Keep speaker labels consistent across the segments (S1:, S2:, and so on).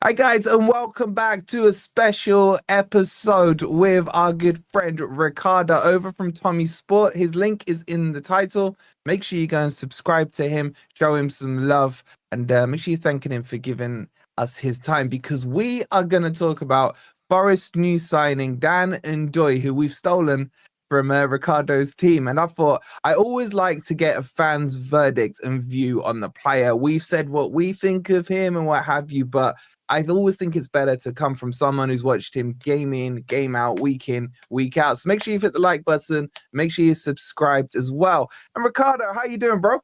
S1: Hi guys, and welcome back to a special episode with our good friend Riccardo over from Tommy Sport. His link is in the title. Make sure you go and subscribe to him, show him some love, and make sure you're thanking him for giving us his time, because we are going to talk about Forest new signing Dan Ndoye, who we've stolen from Riccardo's team. And I thought I always like to get a fan's verdict and view on the player. We've said what we think of him and what have you, but I always think it's better to come from someone who's watched him game in, game out, week in, week out. So make sure you hit the like button. Make sure you're subscribed as well. And Riccardo, how you doing, bro?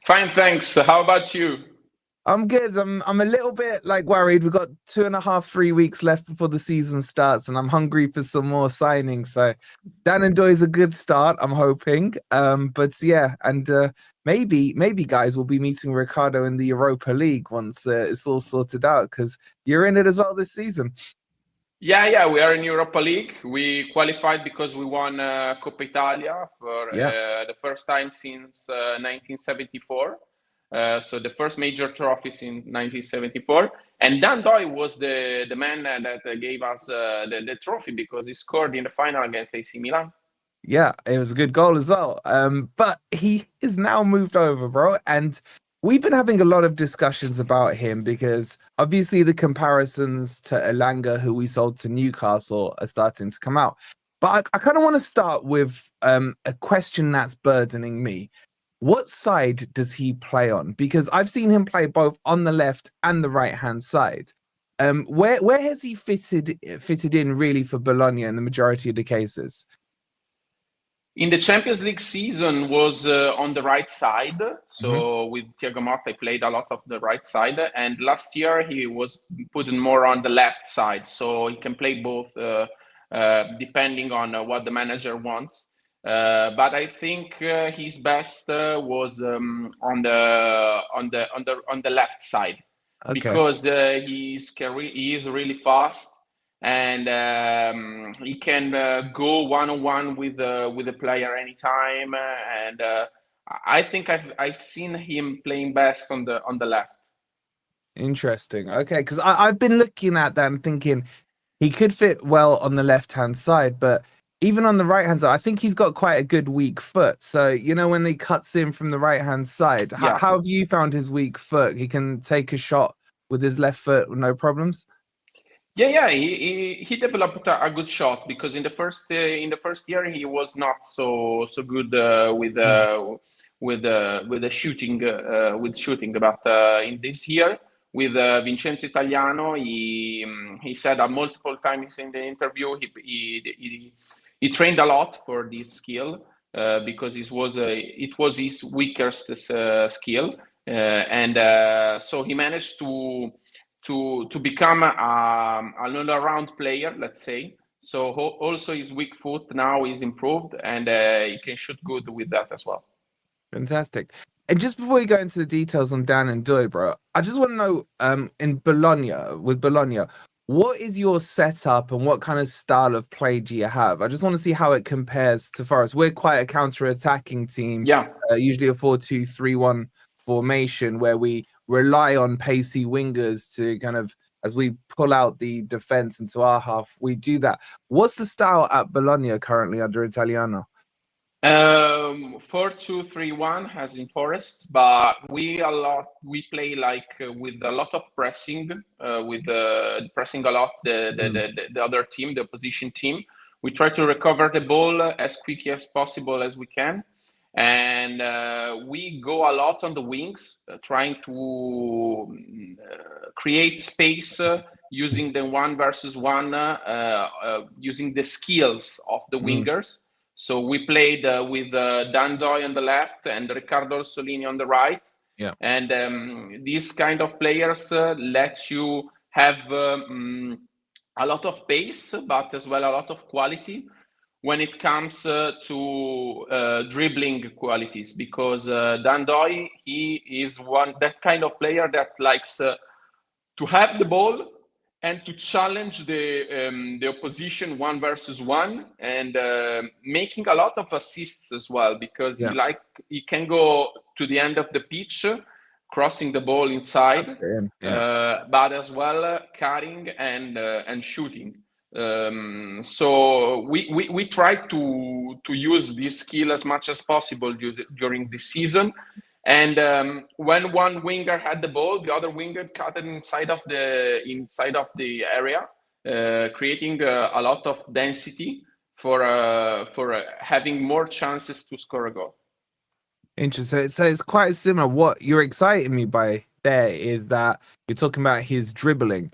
S2: Fine, thanks. How about you?
S1: I'm good. I'm a little bit worried. We've got 2.5, 3 weeks left before the season starts, and I'm hungry for some more signings. So Dan Ndoye is a good start, I'm hoping. But yeah, and maybe guys will be meeting Riccardo in the Europa League once it's all sorted out, because you're in it as well this season.
S2: Yeah, we are in Europa League. We qualified because we won Coppa Italia for the first time since 1974. So the first major trophies in 1974. And Dan Ndoye was the man that gave us the trophy, because he scored in the final against AC Milan.
S1: Yeah, it was a good goal as well. But he is now moved over, bro. And we've been having a lot of discussions about him because obviously the comparisons to Elanga, who we sold to Newcastle, are starting to come out. But I kind of want to start with a question that's burdening me. What side does he play on? Because I've seen him play both on the left and the right-hand side. Where has he fitted in really for Bologna in the majority of the cases?
S2: In the Champions League season was on the right side. So with Thiago Motta, he played a lot of the right side. And last year he was put more on the left side. So he can play both depending on what the manager wants. But I think his best was on the left side, because he is really fast, and he can go one-on-one with the player anytime. And I think I've seen him playing best on the left.
S1: Interesting. Okay, because I've been looking at that and thinking he could fit well on the left-hand side, but even on the right-hand side, I think he's got quite a good weak foot. So, when he cuts in from the right-hand side, how have you found his weak foot? He can take a shot with his left foot with no problems?
S2: Yeah. He developed a good shot, because in the first year he was not so good with the shooting, but in this year with Vincenzo Italiano, he said multiple times in the interview he trained a lot for this skill, because it was his weakest skill, and so he managed to become an all-around player, let's say. So also his weak foot now is improved, and he can shoot good with that as well.
S1: Fantastic. And just before you go into the details on Dan Ndoye, bro, I just want to know, with Bologna, what is your setup and what kind of style of play do you have? I just want to see how it compares to Forest. We're quite a counter-attacking team, usually a 4-2-3-1 formation, where we rely on pacey wingers to kind of, as we pull out the defense into our half, we do that. What's the style at Bologna currently under Italiano?
S2: 4-2-3-1 as in Forest, but we play with a lot of pressing, with pressing a lot the other team, the opposition team. We try to recover the ball as quickly as possible as we can, and we go a lot on the wings, trying to create space using the 1-versus-1, using the skills of the wingers. So we played with Dan Ndoye on the left and Riccardo Solini on the right.
S1: Yeah.
S2: And these kind of players let you have a lot of pace, but as well a lot of quality when it comes to dribbling qualities, because Dan Ndoye, he is that kind of player that likes to have the ball and to challenge the opposition 1-versus-1, and making a lot of assists as well, because he can go to the end of the pitch crossing the ball inside,
S1: Yeah.
S2: but as well cutting and shooting. So we try to use this skill as much as possible during the season. And when one winger had the ball, the other winger cut it inside of the area, creating a lot of density for having more chances to score a goal.
S1: Interesting. So it's quite similar. What you're exciting me by there is that you're talking about his dribbling.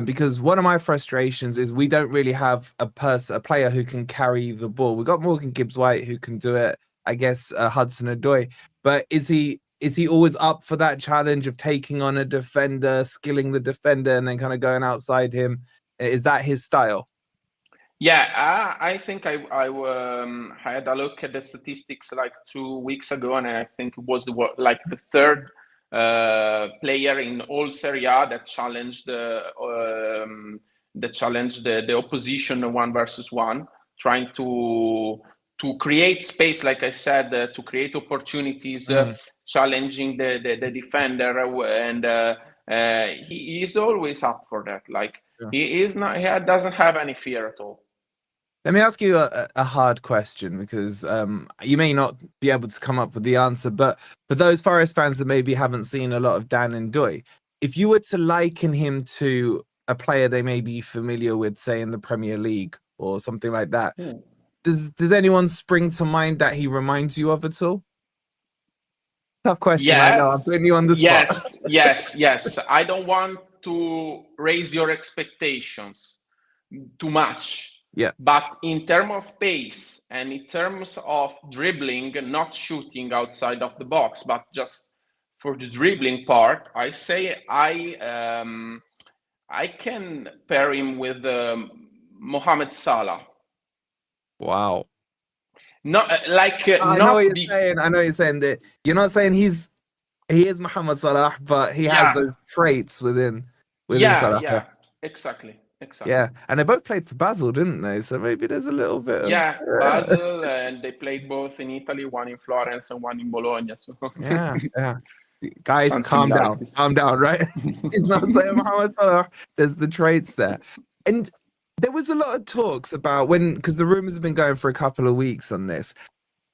S1: Because one of my frustrations is we don't really have a player who can carry the ball. We've got Morgan Gibbs-White who can do it. I guess Hudson Odoi. But is he always up for that challenge of taking on a defender, skilling the defender, and then kind of going outside him? Is that his style?
S2: Yeah, I think I had a look at the statistics like 2 weeks ago, and I think it was like the third player in all Serie A that challenged the opposition 1-versus-1, trying to create space, like I said, to create opportunities, challenging the defender, and he is always up for that. Like he doesn't have any fear at all.
S1: Let me ask you a hard question, because you may not be able to come up with the answer, but for those Forest fans that maybe haven't seen a lot of Dan Ndoye, if you were to liken him to a player they may be familiar with, say in the Premier League or something like that, does anyone spring to mind that he reminds you of at all? Tough question,
S2: yes,
S1: I know, I'm putting you on the spot.
S2: yes. I don't want to raise your expectations too much.
S1: Yeah.
S2: But in terms of pace and in terms of dribbling, not shooting outside of the box, but just for the dribbling part, I say I can pair him with Mohamed Salah.
S1: Wow.
S2: Not like
S1: I know what you're saying. I know what you're saying that you're not saying he is Mohamed Salah, but he has those traits within Salah.
S2: Yeah, exactly.
S1: Yeah, and they both played for Basel, didn't they? So maybe there's a little bit of
S2: Basel, and they played both in Italy, one in Florence and one in Bologna. So
S1: yeah. Guys, calm down, right? He's not saying Mohamed Salah. There's the traits there. And there was a lot of talks about because the rumors have been going for a couple of weeks on this.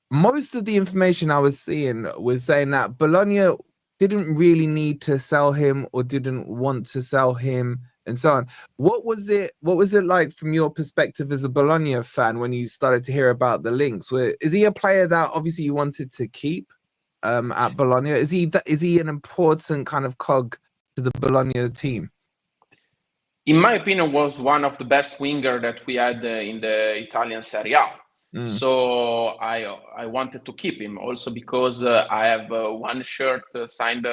S1: Most of the information I was seeing was saying that Bologna didn't really need to sell him or didn't want to sell him and so on. What was it like from your perspective as a Bologna fan when you started to hear about the links? Is he a player that obviously you wanted to keep at Bologna? Is he an important kind of cog to the Bologna team?
S2: In my opinion, was one of the best winger that we had in the Italian Serie A. So I wanted to keep him also because I have one shirt signed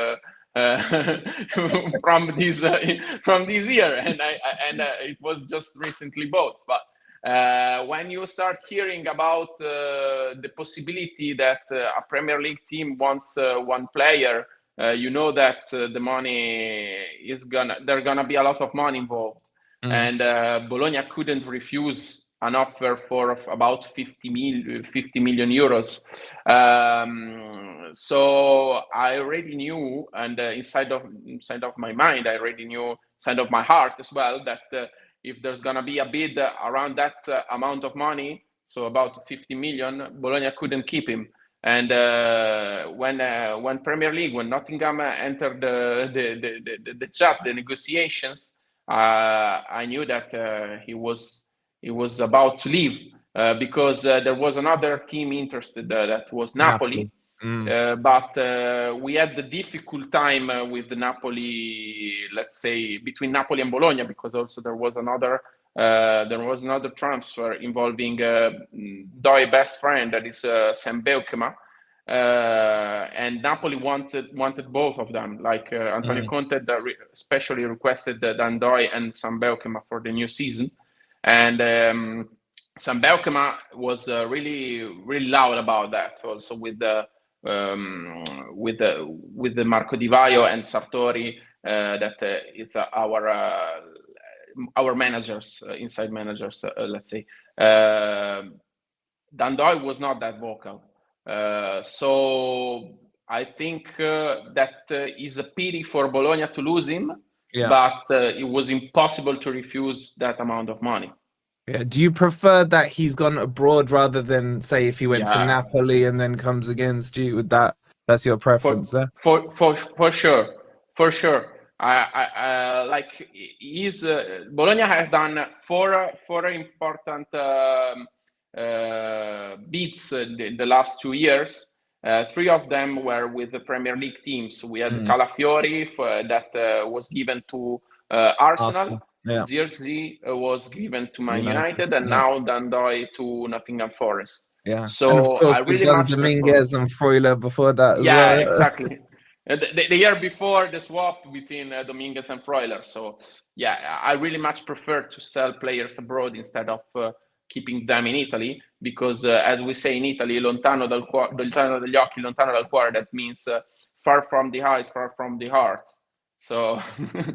S2: from this year, and it was just recently bought. But when you start hearing about the possibility that a Premier League team wants one player, you know that the money there's gonna be a lot of money involved, and Bologna couldn't refuse an offer for about 50 million euros. So I already knew, and inside of my mind, I already knew, inside of my heart as well, that if there's gonna be a bid around that amount of money, so about 50 million, Bologna couldn't keep him. And when Premier League, when Nottingham entered the chat, the negotiations, I knew that he was about to leave because there was another team interested that was Napoli. But we had the difficult time with Napoli, let's say between Napoli and Bologna, because also there was another transfer involving Ndoye's best friend, that is Sam Beukema, and Napoli wanted both of them. Like Antonio Conte especially requested Dan Ndoye and Sam Beukema for the new season, and Sam Beukema was really loud about that. Also with the Marco Di Vaio and Sartori, that it's our managers, inside managers, let's say. Dan Ndoye was not that vocal, so I think that is a pity for Bologna to lose him,
S1: Yeah.
S2: but it was impossible to refuse that amount of money.
S1: Yeah. Do you prefer that he's gone abroad rather than, say, if he went to
S2: Yeah.
S1: Napoli and then comes against you with that? That's your preference there?
S2: For sure, for sure. Like he's Bologna has done four important beats the last 2 years. Three of them were with the Premier League teams. We had Calafiori that was given to Arsenal.
S1: Yeah.
S2: Zirkzee was given to Man
S1: United,
S2: United, and
S1: yeah.
S2: now Dan Ndoye to Nottingham Forest.
S1: Yeah.
S2: So
S1: And of course,
S2: I
S1: we've
S2: really
S1: done
S2: much prefer.
S1: Dominguez and Freuler before that as
S2: Yeah,
S1: well.
S2: exactly. The year before the swap between Dominguez and Freuler. So yeah, I really much prefer to sell players abroad instead of keeping them in Italy, because as we say in Italy, lontano dagli occhi, lontano dal cuore, that means far from the eyes, far from the heart. So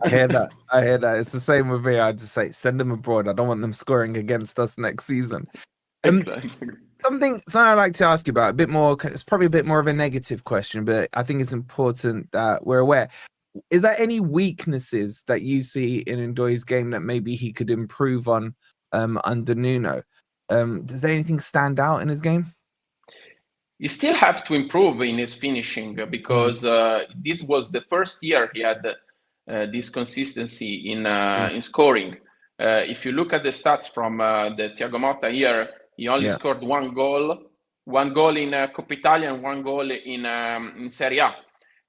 S1: I hear that. I hear that. It's the same with me. I just say send them abroad. I don't want them scoring against us next season.
S2: Exactly.
S1: Something I'd like to ask you about a bit more. It's probably a bit more of a negative question, but I think it's important that we're aware. Is there any weaknesses that you see in Ndoye's game that maybe he could improve on under Nuno? Does there anything stand out in his game?
S2: You still have to improve in his finishing, because this was the first year he had this consistency in scoring. If you look at the stats from the Thiago Motta year, he only scored one goal in Coppa Italia and one goal in Serie A.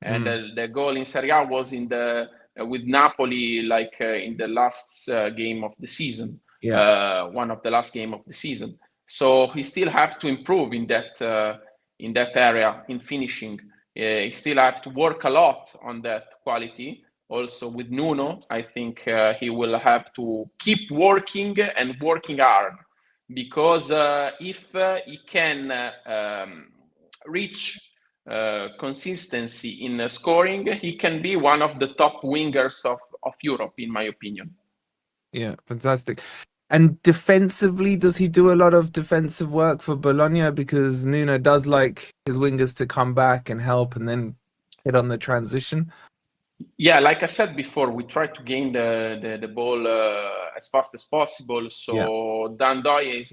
S2: And the goal in Serie A was in the with Napoli, like in the last game of the season, one of the last game of the season. So he still have to improve in that area in finishing. He still have to work a lot on that quality. Also with Nuno, I think he will have to keep working and working hard, because if he can reach consistency in scoring, he can be one of the top wingers of Europe, in my opinion.
S1: Yeah, fantastic. And defensively, does he do a lot of defensive work for Bologna? Because Nuno does like his wingers to come back and help and then hit on the transition.
S2: Yeah, like I said before, we try to gain the ball as fast as possible. So Dan Ndoye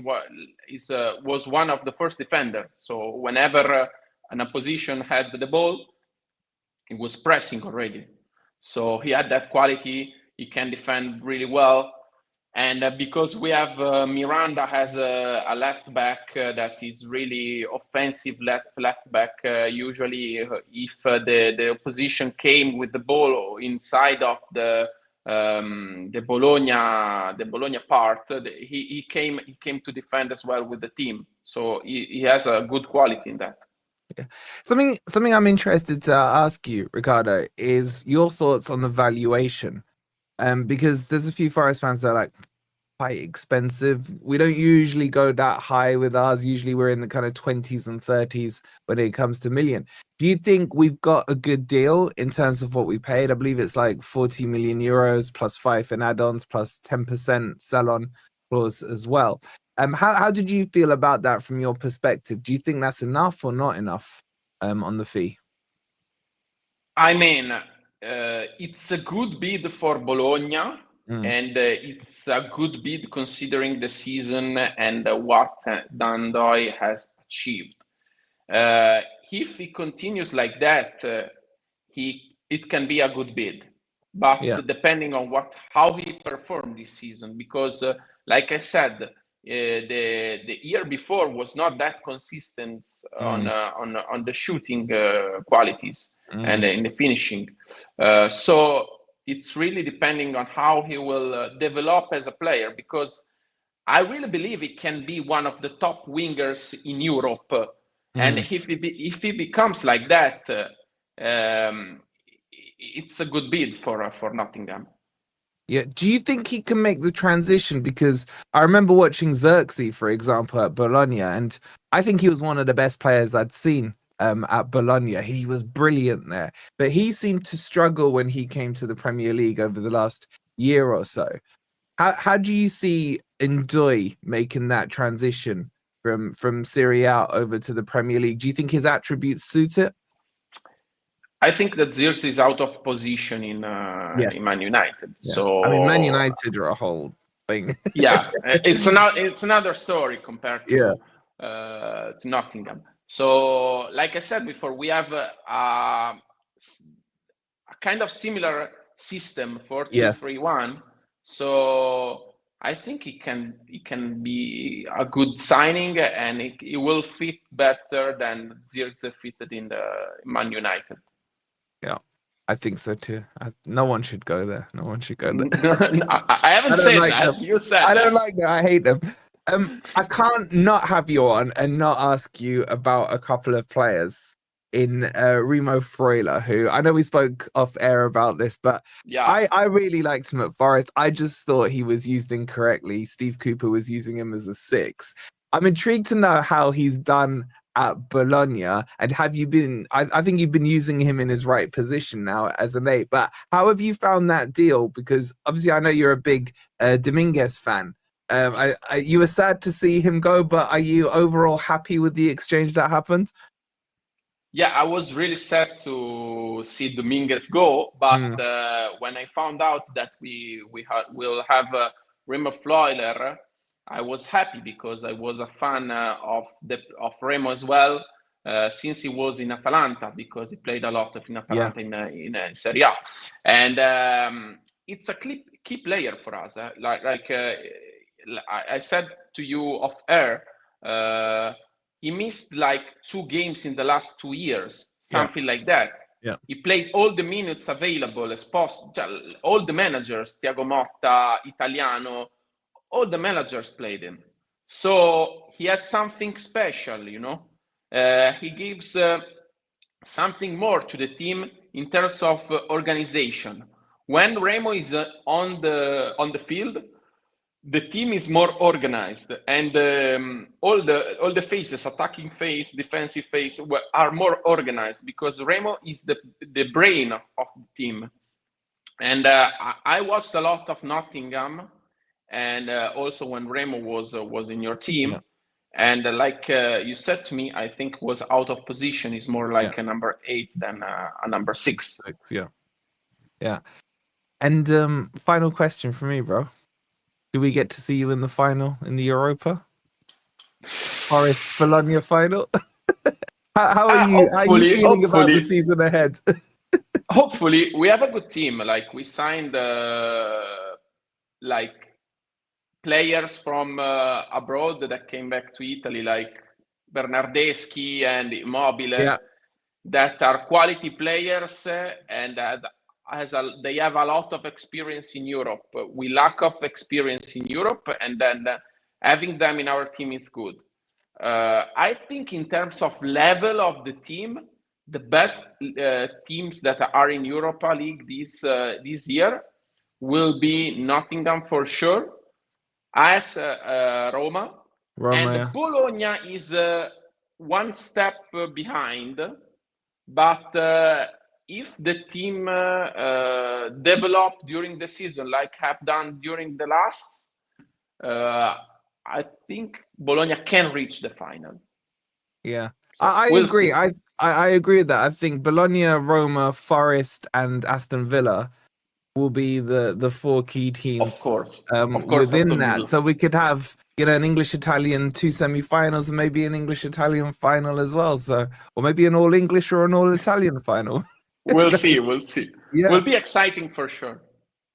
S2: was one of the first defenders. So whenever an opposition had the ball, he was pressing already. So he had that quality. He can defend really well. And because we have Miranda has a left back that is really offensive left back. Usually, if the opposition came with the ball inside of the Bologna part, he came to defend as well with the team. So he has a good quality in that.
S1: Yeah. Something I'm interested to ask you, Riccardo, is your thoughts on the valuation. Because there's a few Forest fans that are like, quite expensive. We don't usually go that high with ours. Usually we're in the kind of 20s and 30s when it comes to million. Do you think we've got a good deal in terms of what we paid? I believe it's like 40 million euros plus 5 in add-ons plus 10% sell-on clause as well. How did you feel about that from your perspective? Do you think that's enough or not enough on the fee?
S2: I mean, it's a good bid for Bologna. And it's a good bid considering the season and what Dan Ndoye has achieved. If he continues like that, it can be a good bid, but depending on how he performed this season, because like I said, the year before was not that consistent on the shooting qualities and in the finishing. So it's really depending on how he will develop as a player, because I really believe he can be one of the top wingers in Europe. And if he becomes like that, it's a good bid for Nottingham.
S1: Yeah. Do you think he can make the transition? Because I remember watching Zirkzee, for example, at Bologna, and I think he was one of the best players I'd seen at Bologna. He was brilliant there, but he seemed to struggle when he came to the Premier League over the last year or so. How do you see Ndoye making that transition from Serie A over to the Premier League? Do you think his attributes suit it?
S2: I think that Zirkzee is out of position in Man United.
S1: Yeah.
S2: So
S1: I mean, Man United are a whole thing.
S2: yeah, it's another story compared to Nottingham. So, like I said before, we have a kind of similar system 4-2-3-1. So I think it can be a good signing, and it will fit better than Zirkzee fitted in the Man United.
S1: Yeah, I think so too. No one should go there. No one should go there.
S2: I haven't said
S1: like
S2: that.
S1: them.
S2: You said
S1: I
S2: that.
S1: don't like that. I hate them. I can't not have you on and not ask you about a couple of players in Remo Freuler, who I know we spoke off air about this, but
S2: yeah,
S1: I really liked him at Forest. I just thought he was used incorrectly. Steve Cooper was using him as a 6. I'm intrigued to know how he's done at Bologna, and have you been? I think you've been using him in his right position now as an 8. But how have you found that deal? Because obviously, I know you're a big Dominguez fan. You were sad to see him go, but are you overall happy with the exchange that happened?
S2: Yeah, I was really sad to see Dominguez go, but when I found out that will have Remo Freuler, I was happy because I was a fan of Remo as well since he was in Atalanta, because he played a lot in Atalanta in Serie A, and it's a key player for us. I said to you off air. He missed like 2 games in the last 2 years, something like that.
S1: Yeah.
S2: He played all the minutes available as possible. All the managers, Thiago Motta, Italiano, all the managers played him. So he has something special, He gives something more to the team in terms of organization. When Remo is on the field, the team is more organized, and all the phases, attacking phase, defensive phase, are more organized because Remo is the brain of the team. And I watched a lot of Nottingham, and also when Remo was in your team, and like you said to me, I think was out of position. Is more like a number 8 than a number 6.
S1: Yeah. And final question for me, bro. Do we get to see you in the final in the Europa? Forest Bologna final? how are you? How are you feeling about the season ahead?
S2: Hopefully, we have a good team. Like, we signed like players from abroad that came back to Italy, like Bernardeschi and Immobile, that are quality players, and they have a lot of experience in Europe. We lack of experience in Europe, and then having them in our team is good. I think in terms of level of the team, the best teams that are in Europa League this year will be Nottingham for sure, as Roma, and Bologna is one step behind. But if the team develop during the season like have done during the last, I think Bologna can reach the final.
S1: Yeah, so I agree. See. I agree with that. I think Bologna, Roma, Forest, and Aston Villa will be the 4 key teams.
S2: Of course,
S1: within that. So we could have, an English-Italian 2 semi-finals and maybe an English-Italian final as well. So, or maybe an all-English or an all-Italian final.
S2: We'll see.
S1: Yeah.
S2: Will be exciting for sure.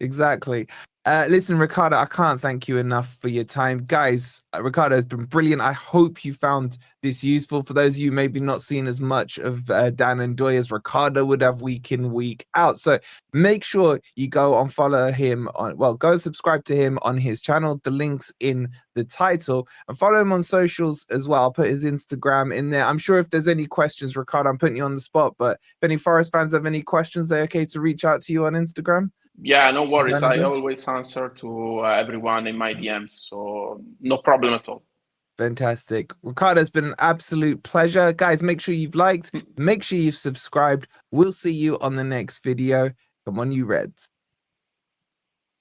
S1: Exactly. Listen, Riccardo, I can't thank you enough for your time. Guys, Riccardo has been brilliant. I hope you found this useful. For those of you maybe not seen as much of Dan Ndoye as Riccardo would have week in, week out. So make sure you go and follow him go subscribe to him on his channel. The link's in the title. And follow him on socials as well. I'll put his Instagram in there. I'm sure if there's any questions, Riccardo, I'm putting you on the spot, but if any Forest fans have any questions, they're okay to reach out to you on Instagram?
S2: Yeah, no worries. I always answer to everyone in my DMs, so no problem at all.
S1: Fantastic. Riccardo, it's been an absolute pleasure. Guys, make sure you've liked, make sure you've subscribed. We'll see you on the next video. Come on, you Reds.